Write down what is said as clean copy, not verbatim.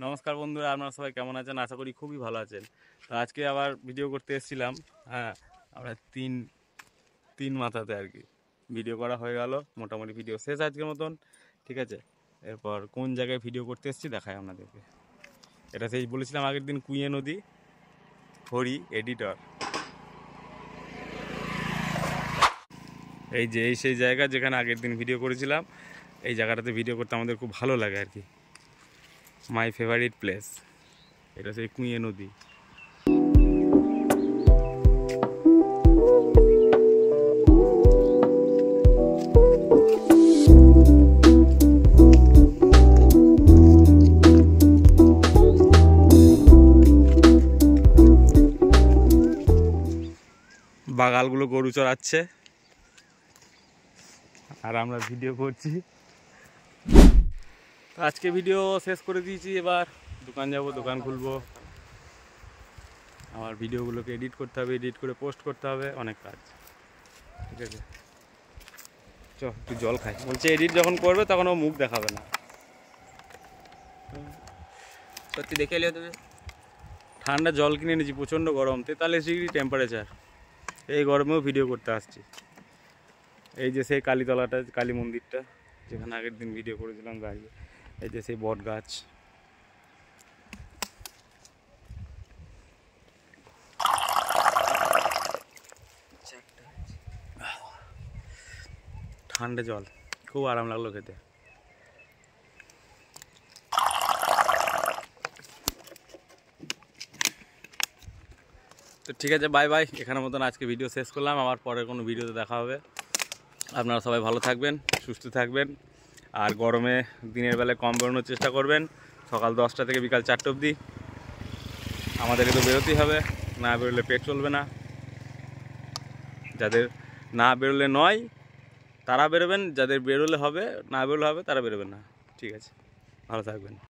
নমস্কার বন্ধুরা, আপনারা সবাই কেমন আছেন? আশা করি খুবই ভালো আছেন। তো আজকে আবার ভিডিও করতে এসেছিলাম। হ্যাঁ, আমরা তিন তিন মাথাতে আর কি ভিডিও করা হয়ে গেল, মোটামুটি ভিডিও শেষ আজকের মতন। ঠিক আছে, এরপর কোন জায়গায় ভিডিও করতে এসেছি দেখায় আপনাদেরকে। এটা সেই বলেছিলাম আগের দিন, কুইয়ে নদী, হরি এডিটর। এই যে এই সেই জায়গা যেখানে আগের দিন ভিডিও করেছিলাম। এই জায়গাটাতে ভিডিও করতে আমাদের খুব ভালো লাগে আর কি, মাই ফেভারিট প্লেস। এটা সেই কুইয়ে নদী। বাগালগুলো গরু চড়াচ্ছে আর আমরা ভিডিও করছি। তো আজকে ভিডিও শেষ করে দিয়েছি, এবার দোকান যাব, দোকান খুলবো। আমার ভিডিওগুলোকে এডিট করতে হবে, এডিট করে পোস্ট করতে হবে, অনেক কাজ। ঠিক আছে, চ একটু জল খাই। বলছে এডিট যখন করবে তখন ও মুখ দেখাবে না। সত্যি দেখে এলে তুমি। ঠান্ডা জল কিনে এনেছি, প্রচণ্ড গরম, 43 ডিগ্রি টেম্পারেচার। এই গরমেও ভিডিও করতে আসছি। এই যে সেই কালীতলাটা, কালী মন্দিরটা যেখানে আগের দিন ভিডিও করেছিলাম দাঁড়িয়ে। এই যে সেই বট গাছ। ঠান্ডা জল, খুব আরাম লাগলো খেতে। তো ঠিক আছে, বাই বাই। এখানের মতন আজকে ভিডিও শেষ করলাম, আবার পরের কোনো ভিডিওতে দেখা হবে। আপনারা সবাই ভালো থাকবেন, সুস্থ থাকবেন। আর গরমে দিনের বেলায় কম বেরোনোর চেষ্টা করবেন, সকাল 10টা থেকে বিকাল 4টে অবধি। আমাদেরকে তো বেরোতেই হবে, না বেরোলে পেট চলবে না। যাদের না বেরোলে নয় তারা বেরোবেন, যাদের বেরোলে হবে, না বেরোলে হবে তারা বেরোবেন না। ঠিক আছে, ভালো থাকবেন।